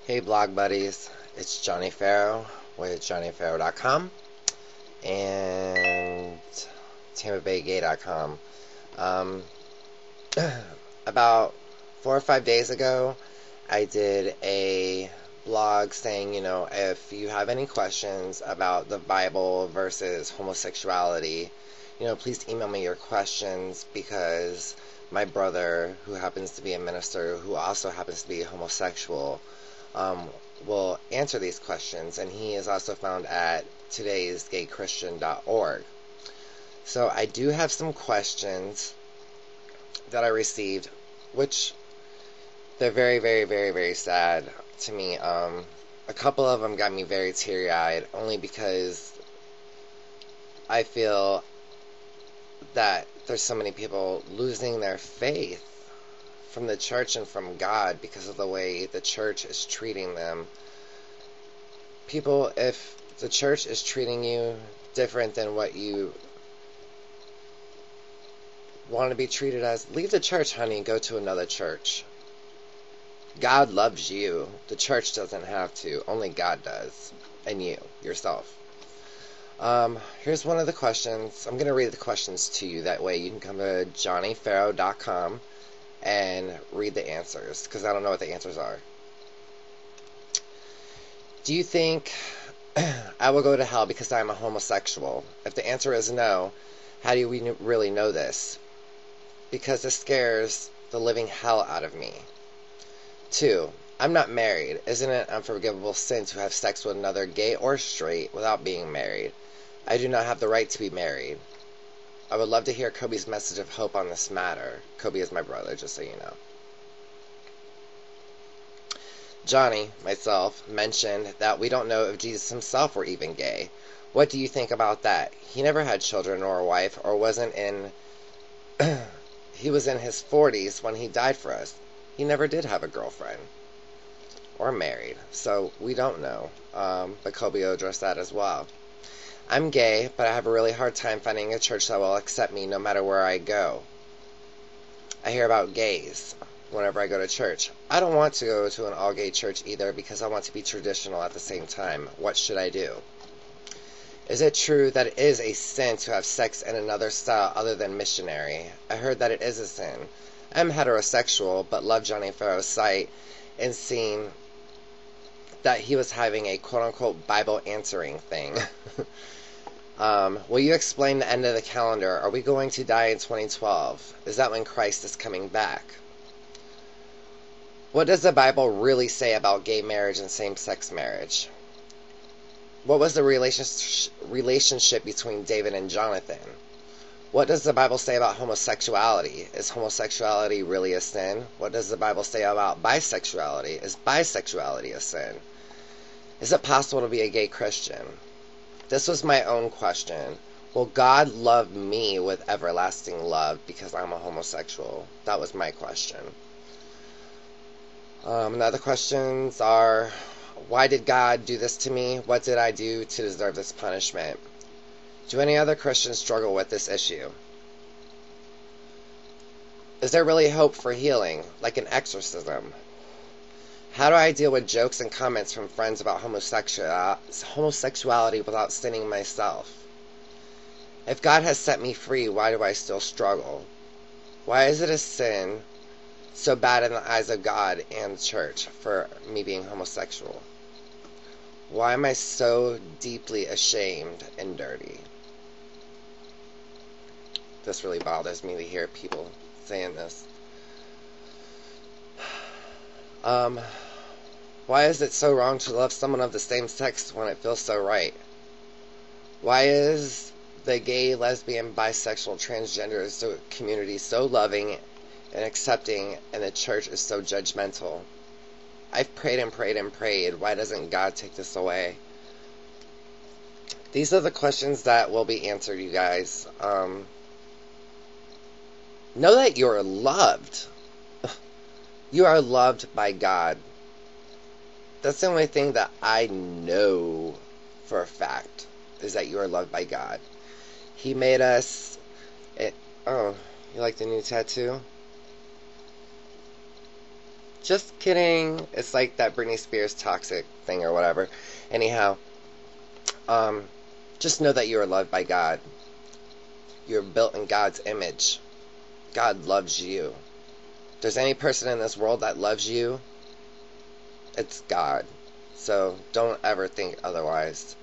Hey blog buddies, it's Johnny Faro with johnnyfaro.com and tampabaygay.com. Um, about 4 or 5 days ago, I did a blog saying, if you have any questions about the Bible versus homosexuality, please email me your questions because my brother, who happens to be a minister, who also happens to be homosexual, um, will answer these questions, and he is also found at todaysgaychristian.org. So I do have some questions that I received, which they're very, very, very, very sad to me. A couple of them got me very teary-eyed, only because I feel that there's so many people losing their faith from the church and from God because of the way the church is treating them. People, if the church is treating you different than what you want to be treated as, leave the church, honey, and go to another church. God loves you. The church doesn't have to. Only God does. And you, yourself. Here's one of the questions. I'm going to read the questions to you. That way you can come to johnnyfaro.com and read the answers, because I don't know what the answers are. Do you think I will go to hell because I am a homosexual? If the answer is no, how do we really know this? Because this scares the living hell out of me. 2. I'm not married. Isn't it an unforgivable sin to have sex with another, gay or straight, without being married? I do not have the right to be married. I would love to hear Kobe's message of hope on this matter. Kobe is my brother, just so you know. Johnny, myself, mentioned that we don't know if Jesus himself were even gay. What do you think about that? He never had children or a wife, or wasn't in... he was in his 40s when he died for us. He never did have a girlfriend. Or married. So, we don't know. But Kobe will address that as well. I'm gay, but I have a really hard time finding a church that will accept me no matter where I go. I hear about gays whenever I go to church. I don't want to go to an all-gay church either because I want to be traditional at the same time. What should I do? Is it true that it is a sin to have sex in another style other than missionary? I heard that it is a sin. I'm heterosexual, but love Johnny Faro's site and seeing that he was having a quote-unquote Bible answering thing. Will you explain the end of the calendar? Are we going to die in 2012? Is that when Christ is coming back? What does the Bible really say about gay marriage and same-sex marriage? What was the relationship between David and Jonathan? What does the Bible say about homosexuality? Is homosexuality really a sin? What does the Bible say about bisexuality? Is bisexuality a sin? Is it possible to be a gay Christian? This was my own question. Will God love me with everlasting love because I'm a homosexual? That was my question. And other questions are, why did God do this to me? What did I do to deserve this punishment? Do any other Christians struggle with this issue? Is there really hope for healing, like an exorcism? How do I deal with jokes and comments from friends about homosexuality without sinning myself? If God has set me free, why do I still struggle? Why is it a sin so bad in the eyes of God and the church for me being homosexual? Why am I so deeply ashamed and dirty? This really bothers me to hear people saying this. Why is it so wrong to love someone of the same sex when it feels so right? Why is the gay, lesbian, bisexual, transgender community so loving and accepting, and the church is so judgmental? I've prayed and prayed and prayed. Why doesn't God take this away? These are the questions that will be answered, you guys. Know that you're loved. You are loved by God. That's the only thing that I know for a fact, is that you are loved by God. He made us... Oh, you like the new tattoo? Just kidding. It's like that Britney Spears toxic thing or whatever. Anyhow, um, just know that you are loved by God. You're built in God's image. God loves you. If there's any person in this world that loves you, it's God. So don't ever think otherwise.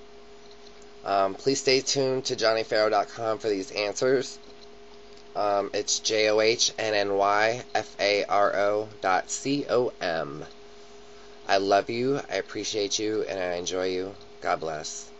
Please stay tuned to johnnyfaro.com for these answers. It's johnnyfaro.com. I love you, I appreciate you, and I enjoy you. God bless.